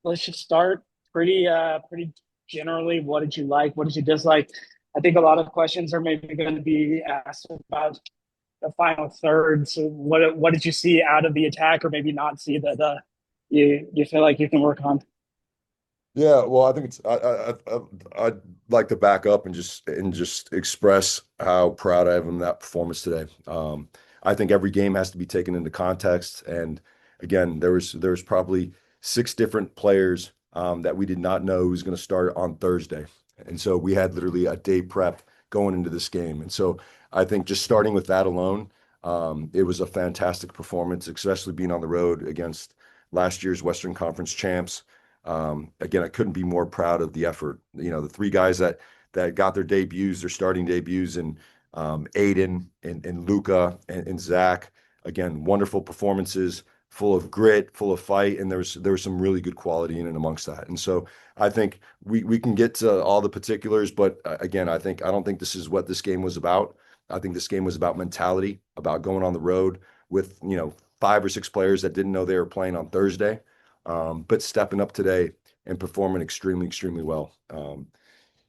let's just start pretty generally. What did you like? What did you dislike? I think a lot of questions are maybe going to be asked about the final third. So what did you see out of the attack, or maybe not see that you feel like you can work on? Yeah, well, I think I'd like to back up and just express how proud I am of that performance today. I think every game has to be taken into context, and again, there was probably six different players that we did not know who was going to start on Thursday, and so we had literally a day prep going into this game, and so I think just starting with that alone, it was a fantastic performance, especially being on the road against last year's Western Conference champs. Again, I couldn't be more proud of the effort. The three guys that got their debuts, their starting debuts, and Aiden and Luca and Zach. Again, wonderful performances, full of grit, full of fight, and there was some really good quality in and amongst that. And so I think we can get to all the particulars, but again, I don't think this is what this game was about. I think this game was about mentality, about going on the road with five or six players that didn't know they were playing on Thursday, but stepping up today and performing extremely, extremely well. In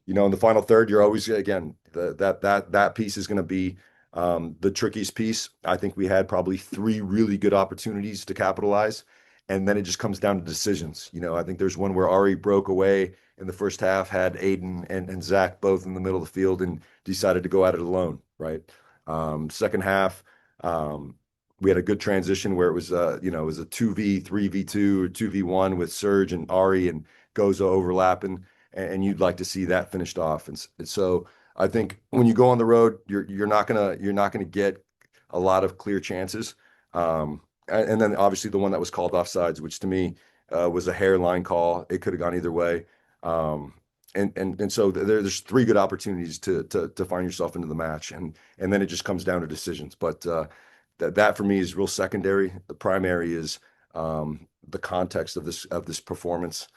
the final third, you're always again that piece is going to be the trickiest piece. I think we had probably three really good opportunities to capitalize, and then it just comes down to decisions. I think there's one where Ari broke away in the first half, had Aiden and Zach both in the middle of the field, and decided to go at it alone. Right. Second half. We had a good transition where it was a 2v, 3v2 or 2v1 with Serge and Ari and Goza overlapping, and you'd like to see that finished off. And so I think when you go on the road, you're not gonna get a lot of clear chances. And then obviously the one that was called offsides, which to me was a hairline call. It could have gone either way. And so there's three good opportunities to find yourself into the match, and then it just comes down to decisions. But that for me is real secondary. The primary is the context of this performance,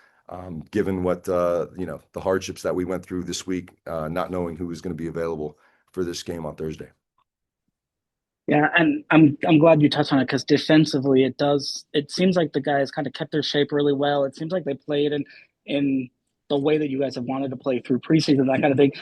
given what the hardships that we went through this week, not knowing who was going to be available for this game on Thursday. Yeah, and I'm glad you touched on it because defensively, it seems like the guys kind of kept their shape really well. It seems like they played in the way that you guys have wanted to play through preseason, that kind of thing.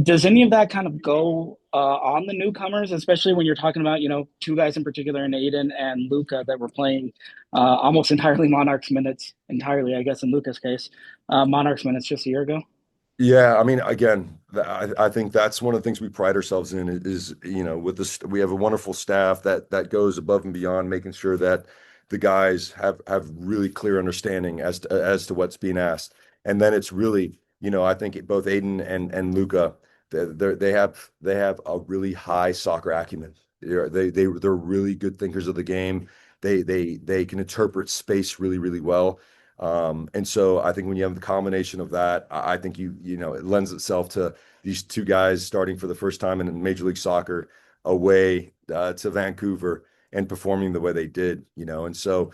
Does any of that kind of go on the newcomers, especially when you're talking about two guys in particular, in Aiden and Luca, that were playing almost entirely Monarchs minutes, entirely, I guess, in Luca's case, Monarchs minutes just a year ago? Yeah, I mean, again, I think that's one of the things we pride ourselves in is, with this, we have a wonderful staff that goes above and beyond, making sure that the guys have really clear understanding as to what's being asked. And then it's really, I think both Aiden and Luca, they have a really high soccer acumen. They're really good thinkers of the game. They can interpret space really, really well. And so I think when you have the combination of that, I think it lends itself to these two guys starting for the first time in Major League Soccer away to Vancouver and performing the way they did. And so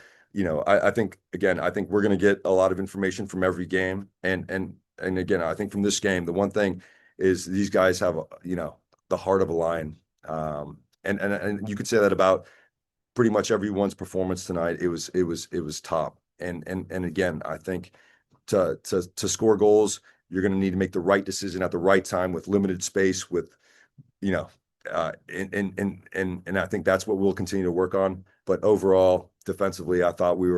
I think again, I think we're going to get a lot of information from every game, and again, I think from this game, the one thing is these guys have the heart of a lion, and you could say that about pretty much everyone's performance tonight. It was top. And again, I think to score goals, you're going to need to make the right decision at the right time with limited space. With you know, and I think that's what we'll continue to work on. But overall, defensively, I thought we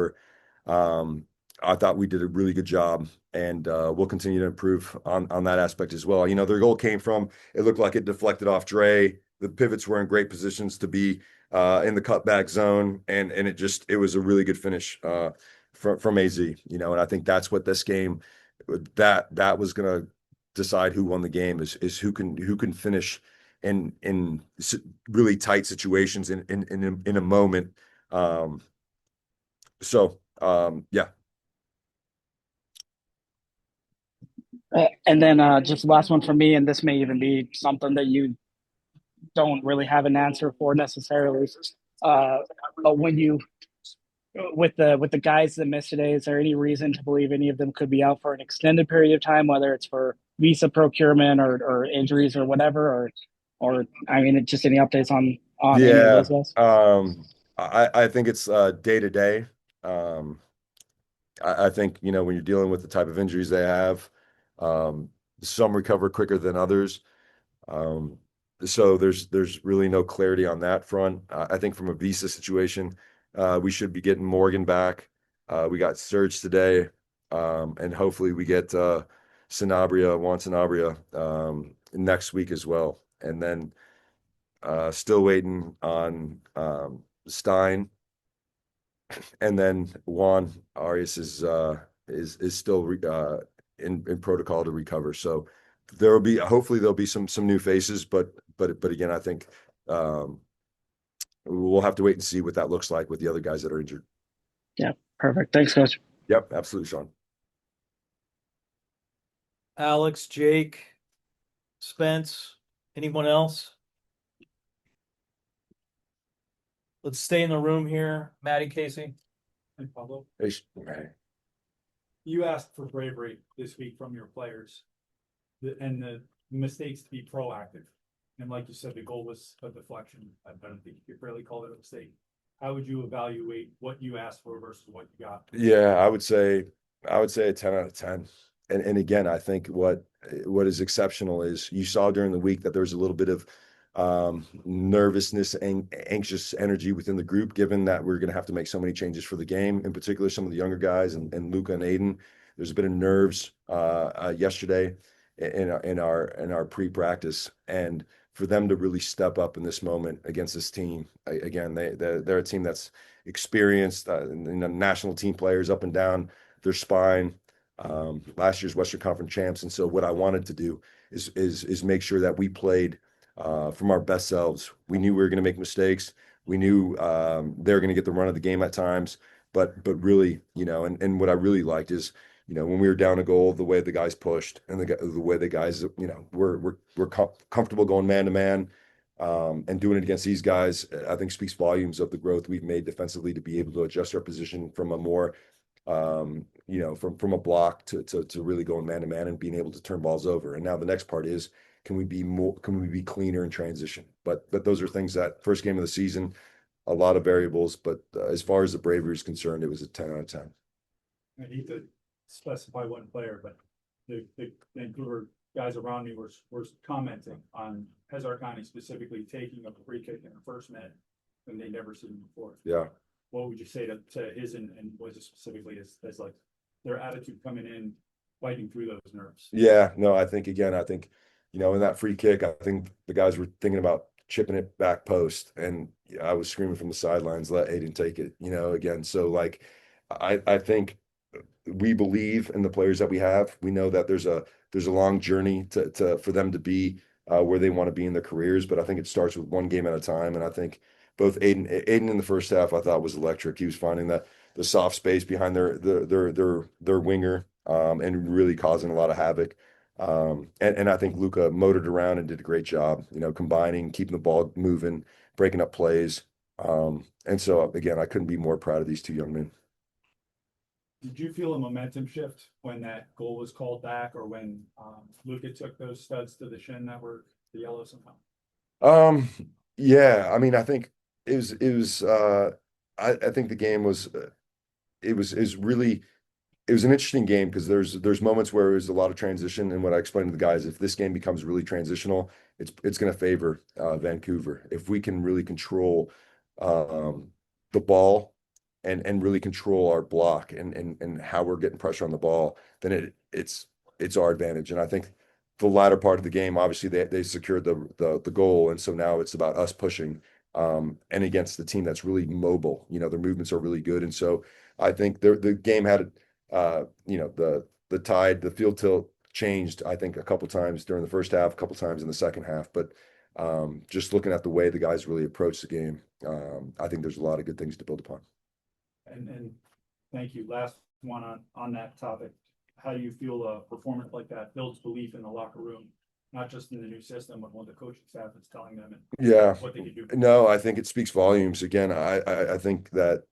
did a really good job, and we'll continue to improve on that aspect as well. Their goal came from, it looked like it deflected off Dre. The pivots were in great positions to be in the cutback zone, and it was a really good finish from AZ. And I think that's what this game, that was going to decide who won the game, is who can finish in really tight situations in a moment. Um, yeah. And then just last one for me, and this may even be something that you don't really have an answer for necessarily. Uh, but when you with the guys that missed today, is there any reason to believe any of them could be out for an extended period of time, whether it's for visa procurement or injuries or whatever, or I mean, just any updates on any of Yeah. those guys? I think it's day to day. Um, I think, when you're dealing with the type of injuries they have, um, some recover quicker than others. Um, so there's really no clarity on that front. I think from a visa situation, we should be getting Morgan back. We got Serge today, and hopefully we get Juan Sanabria next week as well. And then still waiting on Stein, and then Juan Arias is still in protocol to recover. So there will be hopefully there'll be some new faces, but again, I think um, we'll have to wait and see what that looks like with the other guys that are injured. Yeah, perfect. Thanks, coach. Yep, absolutely, Sean. Alex, Jake, Spence, anyone else? Let's stay in the room here. Maddie, Casey. Hey, Pablo, Hey, you asked for bravery this week from your players and the mistakes to be proactive. And like you said, the goal was a deflection. I don't think you could really call it a mistake. How would you evaluate what you asked for versus what you got? Yeah, I would say a 10 out of 10. And again, I think what is exceptional is you saw during the week that there was a little bit of nervousness and anxious energy within the group, given that we're going to have to make so many changes for the game, in particular some of the younger guys and Luca and Aiden. There's a bit of nerves yesterday in our pre-practice, and for them to really step up in this moment against this team. Again, they're a team that's experienced, national team players up and down their spine. Last year's Western Conference champs, and so what I wanted to do is make sure that we played from our best selves. We knew we were going to make mistakes. We knew they were going to get the run of the game at times, but really, and what I really liked is, when we were down a goal, the way the guys pushed and the way the guys, we're comfortable going man to man, and doing it against these guys, I think speaks volumes of the growth we've made defensively to be able to adjust our position from a more, from a block to really going man to man and being able to turn balls over. And now the next part is, can we be cleaner in transition? But those are things that first game of the season, a lot of variables. But as far as the bravery is concerned, it was a 10 out of 10. I hate to specify one player, but the Vancouver guys around me were commenting on Hezarkhani specifically taking up a free kick in the first minute when they never seen him before. Yeah. What would you say to his and was it specifically as like their attitude coming in, fighting through those nerves? Yeah, no, I think, in that free kick, I think the guys were thinking about chipping it back post, and I was screaming from the sidelines, let Aiden take it, again. So like, I think we believe in the players that we have. We know that there's a long journey for them to be where they want to be in their careers, but I think it starts with one game at a time. And I think both Aiden in the first half, I thought was electric. He was finding the soft space behind their winger, and really causing a lot of havoc. And I think Luca motored around and did a great job, combining, keeping the ball moving, breaking up plays. And so again, I couldn't be more proud of these two young men. Did you feel a momentum shift when that goal was called back, or when Luka took those studs to the shin that were the yellow somehow? Yeah, I mean, I think I think the game was, it was an interesting game because there's moments where there's a lot of transition, and what I explained to the guys, if this game becomes really transitional, it's going to favor Vancouver. If we can really control the ball and really control our block and how we're getting pressure on the ball, then it's our advantage. And I think the latter part of the game, obviously they secured the goal, and so now it's about us pushing, and against the team that's really mobile. Their movements are really good, and so I think the game had the tide, the field tilt changed, I think, a couple times during the first half, a couple times in the second half. But just looking at the way the guys really approached the game, I think there's a lot of good things to build upon. And thank you. Last one on that topic. How do you feel a performance like that builds belief in the locker room, not just in the new system, but what the coaching staff is telling them and Yeah, what they can do? no, I think it speaks volumes. Again, I think that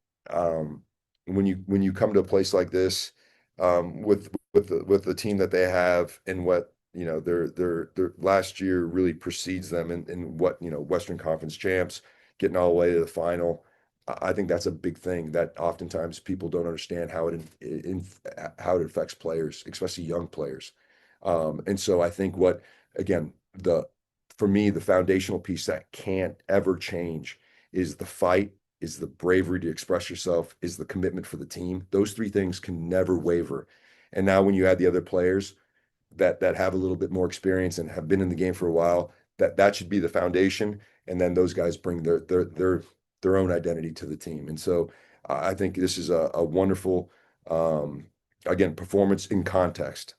when you come to a place like this, with the team that they have, and what their last year really precedes them in what Western Conference champs, getting all the way to the final. I think that's a big thing that oftentimes people don't understand how it affects players, especially young players. And so I think again, for me, the foundational piece that can't ever change is the fight, is the bravery to express yourself, is the commitment for the team. Those three things can never waver. And now when you add the other players that have a little bit more experience and have been in the game for a while, that should be the foundation. And then those guys bring their own identity to the team. And so I think this is a wonderful, again, performance in context.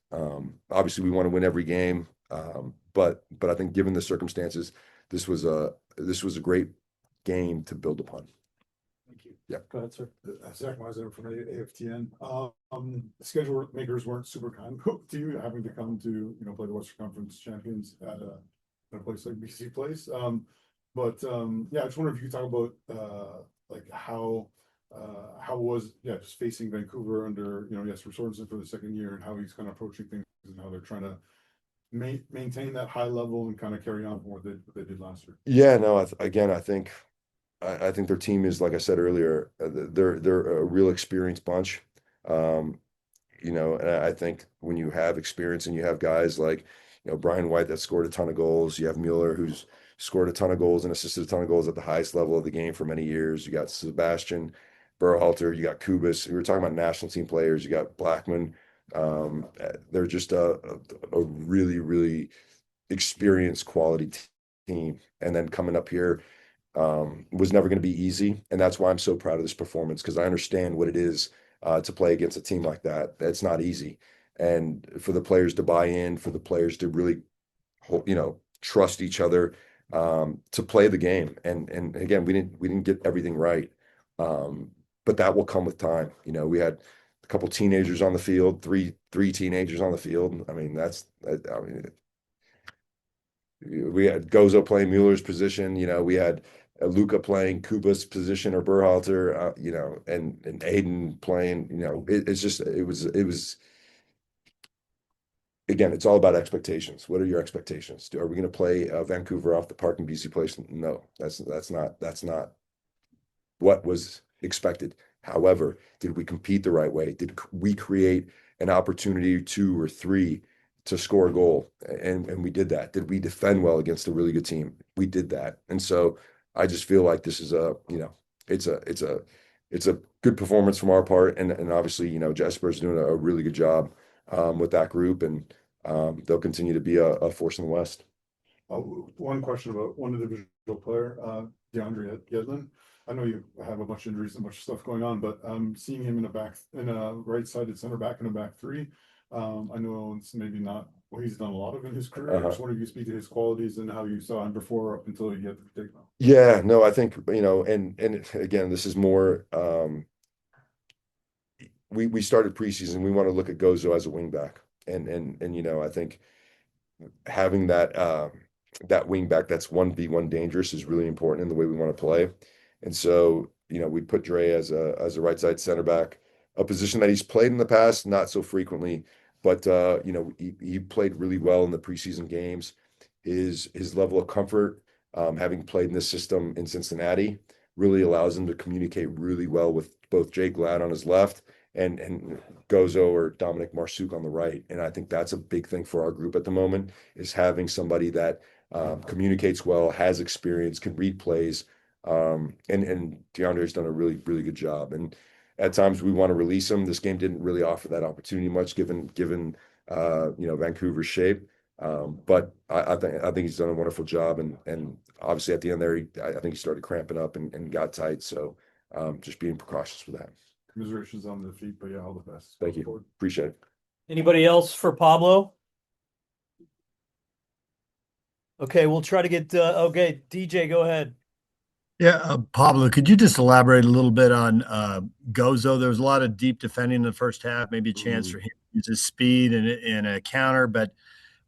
Obviously, we want to win every game, but I think given the circumstances, this was a great game to build upon. Thank you. Yeah. Go ahead, sir. Zach Weiser from AFTN. Schedule makers weren't super kind to you having to come to, play the Western Conference champions at a place like BC Place. Yeah, I just wonder if you could talk about like how was just facing Vancouver under Jesper Sorensen for the second year, and how he's kind of approaching things and how they're trying to maintain that high level and kind of carry on from what they did last year. Yeah, no, again, I think their team is, like I said earlier, they're a real experienced bunch. And I think when you have experience and you have guys like, Brian White that scored a ton of goals, you have Mueller who's scored a ton of goals and assisted a ton of goals at the highest level of the game for many years. You got Sebastian Berhalter, you got Kubas. We were talking about national team players. You got Blackman. They're just a really, really experienced quality team. And then coming up here was never going to be easy. And that's why I'm so proud of this performance, because I understand what it is to play against a team like that. That's not easy. And for the players to buy in, for the players to really, trust each other, to play the game. And again, we didn't get everything right. But that will come with time. We had a couple teenagers on the field, three teenagers on the field. I mean, we had Gozo playing Mueller's position. We had Luca playing Kuba's position or Berhalter, and Aiden playing, it was, again, it's all about expectations. What are your expectations? Are we going to play Vancouver off the park in BC Place? No, that's not what was expected. However, did we compete the right way? Did we create an opportunity, two or three, to score a goal? And we did that. Did we defend well against a really good team? We did that. And so I just feel like this is it's a good performance from our part. And obviously, Jesper's doing a really good job with that group, and they'll continue to be a force in the West. One question about one individual player, DeAndre Yedlin. I know you have a bunch of injuries and a bunch of stuff going on, but seeing him in a right-sided center back in a back three, I know it's maybe not what he's done a lot of in his career. I just wonder if you speak to his qualities and how you saw him before up until he get to take them. Yeah, no, I think, and again, this is more, we started preseason. We want to look at Gozo as a wing back. And I think having that wing back that's 1v1 dangerous is really important in the way we want to play. And so, we put Dre as a right side center back, a position that he's played in the past, not so frequently, but he played really well in the preseason games. His level of comfort, having played in this system in Cincinnati, really allows him to communicate really well with both Jay Glad on his left and Gozo or Dominic Marsuk on the right. And I think that's a big thing for our group at the moment, is having somebody that communicates well, has experience, can read plays. And DeAndre's done a really, really good job. And at times we want to release him. This game didn't really offer that opportunity much, given Vancouver's shape. But I think he's done a wonderful job. And obviously at the end there, I think he started cramping up and got tight. So just being precautious with that. Commiserations on the defeat, but yeah, all the best. Thank you. Appreciate it. Anybody else for Pablo? Okay, we'll try to get, DJ, go ahead. Yeah, Pablo, could you just elaborate a little bit on Gozo? There was a lot of deep defending in the first half, maybe a chance for him to use his speed and a counter. But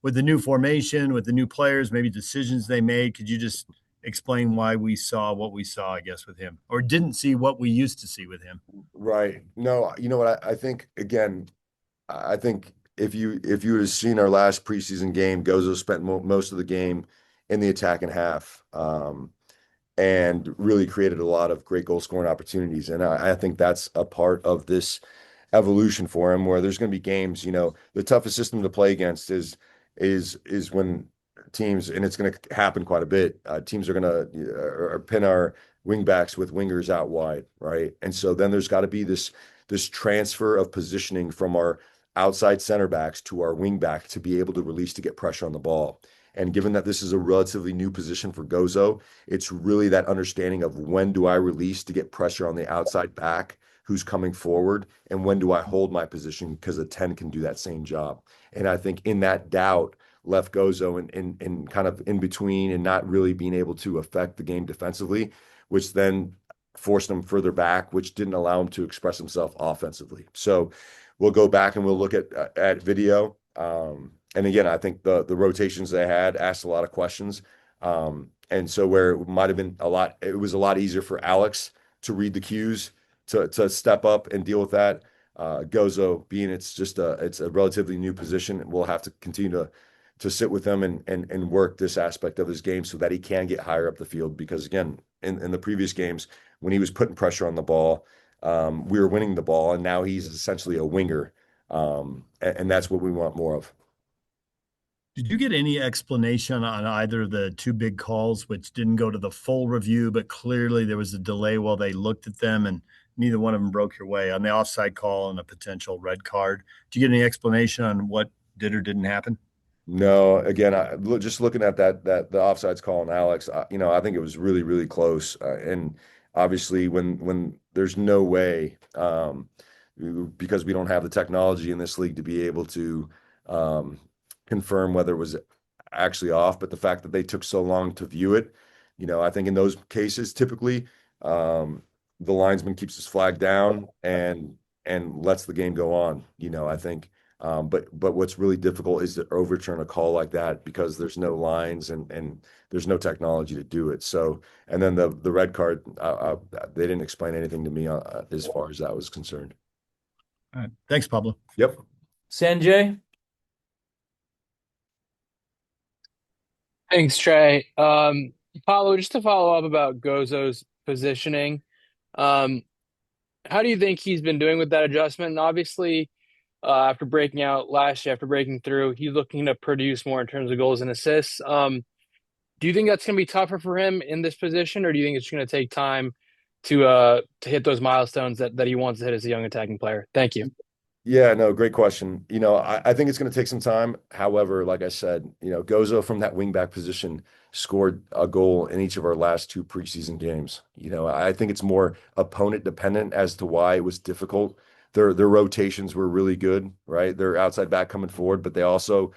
with the new formation, with the new players, maybe decisions they made, could you just explain why we saw what we saw, I guess, with him, or didn't see what we used to see with him? Right. No, you know what? I think, again, I think if you would have seen our last preseason game, Gozo spent most of the game in the attacking half. and really created a lot of great goal scoring opportunities. And I think that's a part of this evolution for him, where there's going to be games, the toughest system to play against is when teams, and it's going to happen quite a bit. Teams are going to pin our wingbacks with wingers out wide, right? And so then there's got to be this transfer of positioning from our outside center backs to our wing back to be able to release to get pressure on the ball. And given that this is a relatively new position for Gozo, it's really that understanding of when do I release to get pressure on the outside back who's coming forward, and when do I hold my position because a 10 can do that same job. And I think in that doubt left Gozo in kind of in between and not really being able to affect the game defensively, which then forced him further back, which didn't allow him to express himself offensively. So we'll go back and we'll look at video. And again, I think the rotations they had asked a lot of questions. And so where it might have been it was a lot easier for Alex to read the cues, to step up and deal with that. Gozo, being it's a relatively new position, we'll have to continue to sit with him and work this aspect of his game so that he can get higher up the field. Because again, in the previous games, when he was putting pressure on the ball, we were winning the ball, and now he's essentially a winger. And that's what we want more of. Did you get any explanation on either of the two big calls, which didn't go to the full review, but clearly there was a delay while they looked at them, and neither one of them broke your way on the offside call and a potential red card? Did you get any explanation on what did or didn't happen? No, again, just looking at that the offsides call on Alex, I think it was really, really close. And obviously, when there's no way, because we don't have the technology in this league to be able to confirm whether it was actually off, but the fact that they took so long to view it, I think in those cases, typically, the linesman keeps his flag down and lets the game go on. I think. But what's really difficult is to overturn a call like that because there's no lines and there's no technology to do it. So, and then the red card, they didn't explain anything to me as far as that was concerned. All right. Thanks, Pablo. Yep. Sanjay? Thanks, Trey. Paulo, just to follow up about Gozo's positioning, how do you think he's been doing with that adjustment? And obviously, after breaking out last year, after breaking through, he's looking to produce more in terms of goals and assists. Do you think that's going to be tougher for him in this position, or do you think it's going to take time to hit those milestones that he wants to hit as a young attacking player? Thank you. Yeah, no, great question. I think it's going to take some time. However, like I said, Gozo from that wingback position scored a goal in each of our last two preseason games. I think it's more opponent dependent as to why it was difficult. Their rotations were really good, right? Their outside back coming forward, but they also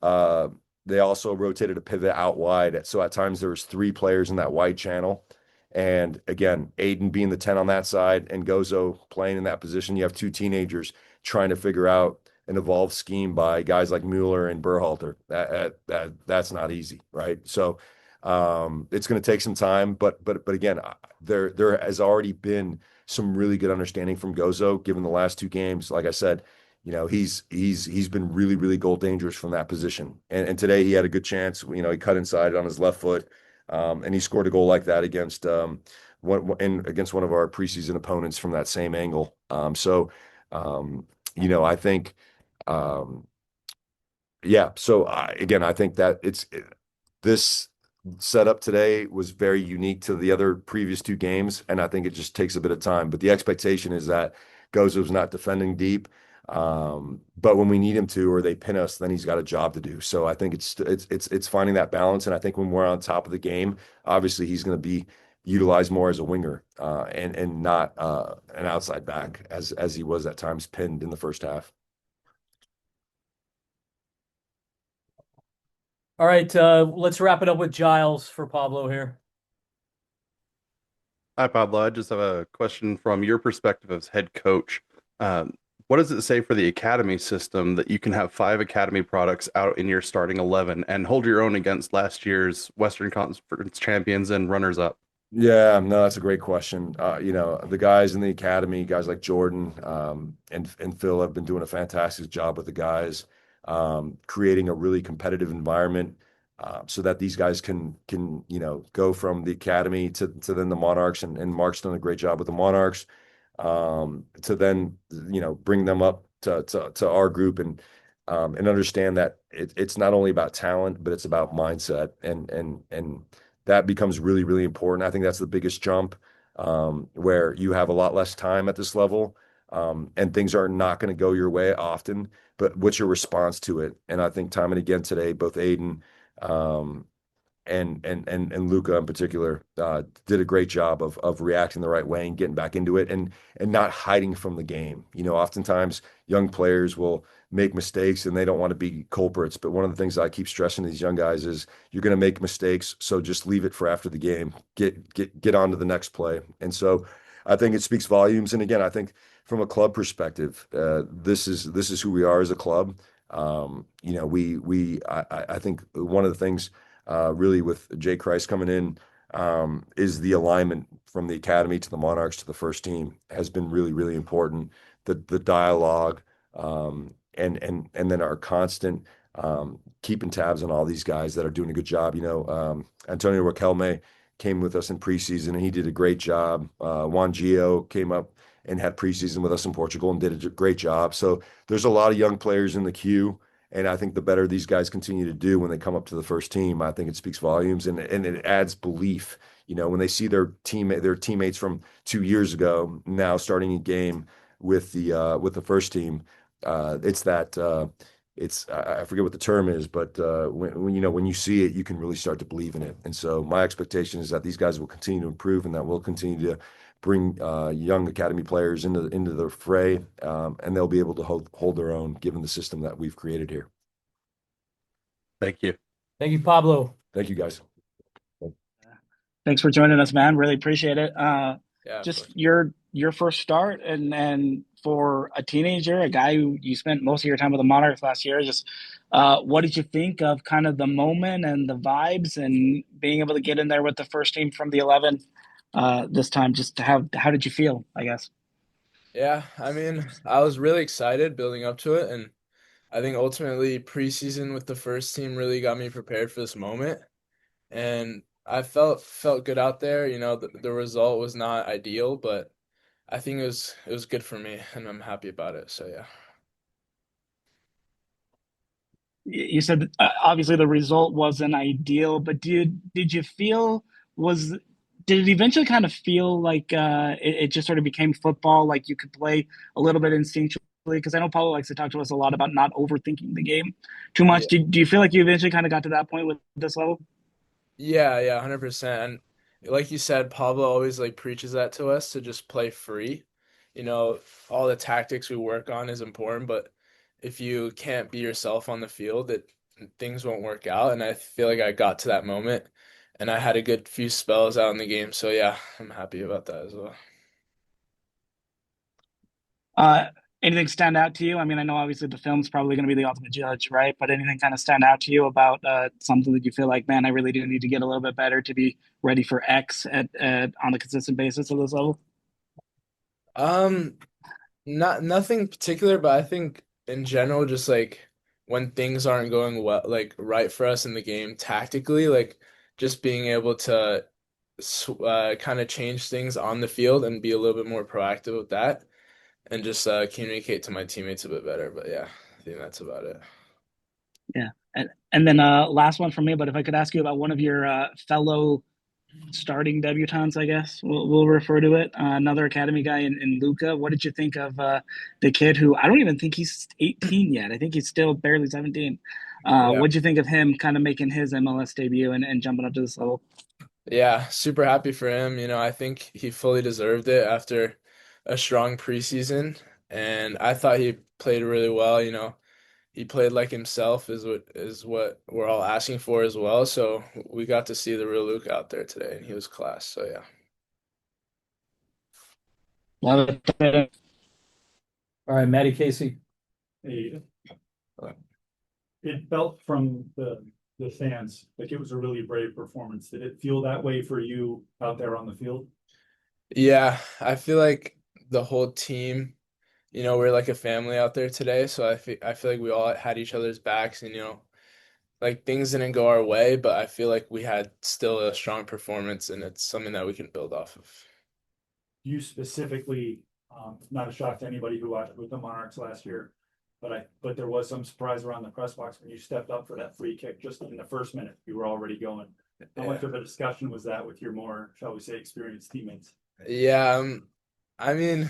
rotated a pivot out wide. So at times there was three players in that wide channel. And again, Aiden being the 10 on that side and Gozo playing in that position, you have two teenagers trying to figure out an evolved scheme by guys like Mueller and Berhalter. That's not easy, right? So it's going to take some time, but again, there has already been some really good understanding from Gozo given the last two games. Like I said, he's been really, really goal dangerous from that position. And today he had a good chance. He cut inside on his left foot, and he scored a goal like that against one of our preseason opponents from that same angle. I think, yeah. So I think that this setup today was very unique to the other previous two games, and I think it just takes a bit of time. But the expectation is that Gozo's not defending deep, but when we need him to, or they pin us, then he's got a job to do. So I think it's finding that balance, and I think when we're on top of the game, obviously he's going to be utilized more as a winger and not an outside back as he was at times pinned in the first half. All right, let's wrap it up with Giles for Pablo here. Hi, Pablo. I just have a question from your perspective as head coach. What does it say for the academy system that you can have 5 academy products out in your starting 11 and hold your own against last year's Western Conference champions and runners-up? Yeah, no, that's a great question. The guys in the academy, guys like Jordan and Phil have been doing a fantastic job with the guys, creating a really competitive environment. so that these guys can go from the academy to then the Monarchs, and Mark's done a great job with the Monarchs, to then bring them up to our group, and understand that it's not only about talent, but it's about mindset, and that becomes really, really important. I think that's the biggest jump, where you have a lot less time at this level, and things are not going to go your way often, but what's your response to it? And I think time and again today, both Aiden, um, and Luca in particular, did a great job of reacting the right way and getting back into it, and not hiding from the game. Oftentimes young players will make mistakes and they don't want to be culprits. But one of the things I keep stressing to these young guys is you're going to make mistakes, so just leave it for after the game. Get on to the next play. And so I think it speaks volumes. And again, I think from a club perspective, this is who we are as a club. I think one of the things, really, with Jay Christ coming in, is the alignment from the academy to the Monarchs to the first team has been really, really important. The dialogue, and then our constant, keeping tabs on all these guys that are doing a good job. Antonio Raquelme came with us in preseason and he did a great job. Juan Gio came up and had preseason with us in Portugal and did a great job. So there's a lot of young players in the queue. And I think the better these guys continue to do when they come up to the first team, I think it speaks volumes, and it adds belief. When they see their teammates from 2 years ago now starting a game with the first team, it's that I forget what the term is, but when you see it, you can really start to believe in it. And so my expectation is that these guys will continue to improve, and that we'll continue to bring young academy players into the fray, and they'll be able to hold their own given the system that we've created here. Thank you. Thank you, Pablo. Thank you, guys. Thanks for joining us, man. Really appreciate it. Yeah, Just your first start, and for a teenager, a guy who you spent most of your time with the Monarchs last year, just what did you think of kind of the moment and the vibes and being able to get in there with the first team from the 11 this time? Just how did you feel, I guess? Yeah, I mean, I was really excited building up to it, and I think ultimately preseason with the first team really got me prepared for this moment. And I felt good out there. The result was not ideal, but I think it was good for me, and I'm happy about it. So yeah. You said obviously the result wasn't ideal, but did you feel was did it eventually kind of feel like it just sort of became football, like you could play a little bit instinctually? Because I know Paulo likes to talk to us a lot about not overthinking the game too much. Yeah. Do you feel like you eventually kind of got to that point with this level? Yeah, 100%. And like you said, Pablo always like preaches that to us to just play free. You know, all the tactics we work on is important, but if you can't be yourself on the field, things won't work out. And I feel like I got to that moment and I had a good few spells out in the game. So yeah, I'm happy about that as well. Uh, Anything stand out to you? I mean, I know obviously the film's probably going to be the ultimate judge, right? But anything kind of stand out to you about something that you feel like, man, I really do need to get a little bit better to be ready for X at on a consistent basis at this level? Um, nothing particular, but I think in general, just like when things aren't going well, like right for us in the game tactically, like just being able to kind of change things on the field and be a little bit more proactive with that and just communicate to my teammates a bit better. But yeah, I think that's about it. Yeah. And then last one from me, but if I could ask you about one of your fellow starting debutants, I guess we'll refer to it. Another academy guy in Luca. What did you think of the kid who I don't even think he's 18 yet? I think he's still barely 17. Yeah. What did you think of him kind of making his MLS debut and jumping up to this level? Yeah, super happy for him. I think he fully deserved it after a strong preseason, and I thought he played really well. He played like himself is what we're all asking for as well. So we got to see the real Luke out there today, and he was class. So yeah. Love it. All right, Maddie Casey. Hey, it felt from the fans like it was a really brave performance. Did it feel that way for you out there on the field? Yeah, I feel like the whole team, we're like a family out there today. So I feel like we all had each other's backs, and like things didn't go our way, but I feel like we had still a strong performance and it's something that we can build off of. You specifically, not a shock to anybody who watched with the Monarchs last year, but there was some surprise around the press box when you stepped up for that free kick just in the first minute. You were already going. How much of a discussion was that with your more, shall we say, experienced teammates? Yeah, I mean,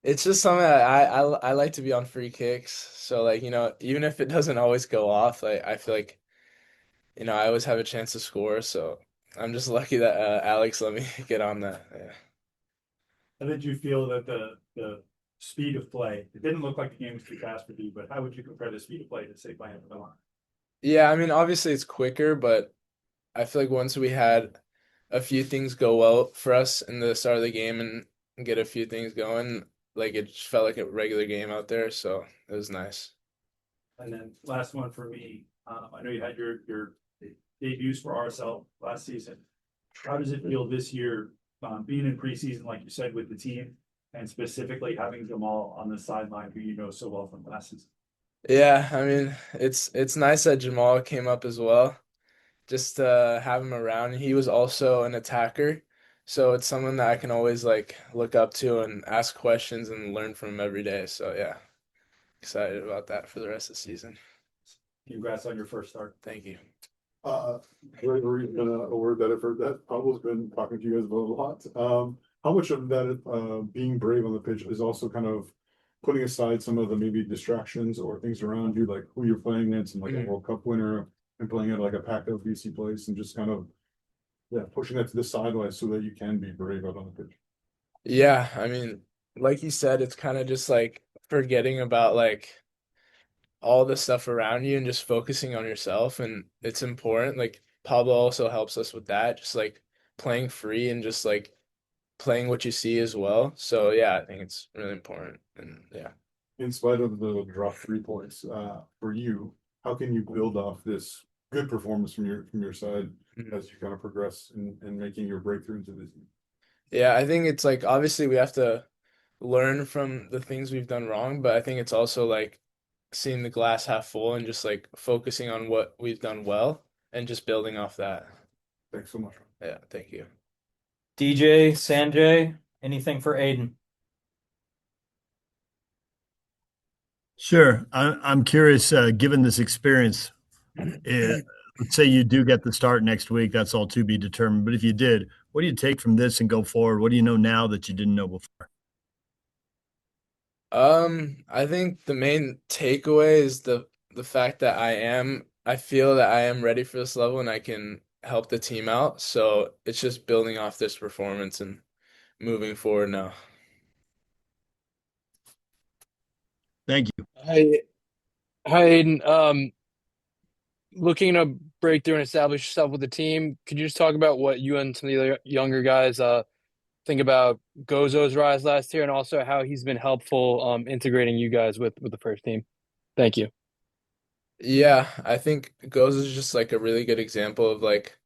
it's just something that I like to be on free kicks. So like, even if it doesn't always go off, like I feel like, I always have a chance to score. So I'm just lucky that Alex let me get on that. Yeah. How did you feel that the speed of play? It didn't look like the game was too fast for you, but how would you compare the speed of play to say playing for the Monarchs? Yeah, I mean, obviously it's quicker, but I feel like once we had a few things go well for us in the start of the game and get a few things going, like it just felt like a regular game out there. So it was nice. And then last one for me, I know you had your debuts for RSL last season. How does it feel this year, being in preseason, like you said, with the team, and specifically having Jamal on the sideline, who you know so well from last season? Yeah, I mean, it's nice that Jamal came up as well. Just to have him around. He was also an attacker, so it's someone that I can always like look up to and ask questions and learn from him every day. So yeah, excited about that for the rest of the season. Congrats on your first start. Thank you. Bravery's been a word that I've heard that Pablo's been talking to you guys about a lot. How much of that, being brave on the pitch is also kind of putting aside some of the maybe distractions or things around you, like who you're playing against and like a World Cup winner and playing at like a packed out BC place and just kind of, yeah, pushing that to the sideline so that you can be brave out on the pitch. Yeah, I mean, like you said, it's kind of just like forgetting about like all the stuff around you and just focusing on yourself. And it's important. Like Pablo also helps us with that, just like playing free and just like playing what you see as well. So yeah, I think it's really important. And yeah. In spite of the drop 3 points, for you, how can you build off this good performance from your side as you kind of progress in making your breakthrough into this? Yeah, I think it's like obviously we have to learn from the things we've done wrong, but I think it's also like seeing the glass half full and just like focusing on what we've done well and just building off that. Thanks so much. Yeah, thank you. DJ, Sanjay, anything for Aiden? Sure. I'm curious, given this experience, let's say you do get the start next week, that's all to be determined. But if you did, what do you take from this and go forward? What do you know now that you didn't know before? I think the main takeaway is the fact that I feel that I am ready for this level and I can help the team out. So it's just building off this performance and moving forward now. Thank you. Hi, Aiden. Looking to break through and establish yourself with the team. Could you just talk about what you and some of the other younger guys think about Gozo's rise last year, and also how he's been helpful integrating you guys with the first team? Thank you. Yeah, I think Goes is just like a really good example of like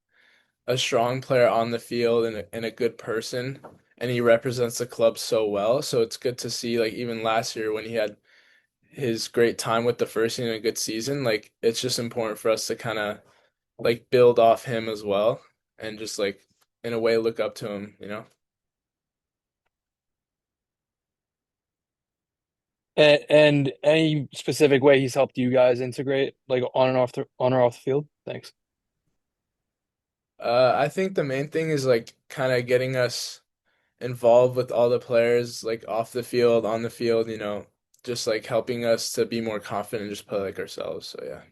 a strong player on the field and a good person, and he represents the club so well. So it's good to see like even last year when he had his great time with the first team and a good season, like it's just important for us to kind of like build off him as well and just like in a way look up to him. And any specific way he's helped you guys integrate, like on or off the field? Thanks. I think the main thing is like kind of getting us involved with all the players like off the field, on the field, just like helping us to be more confident and just play like ourselves. So yeah.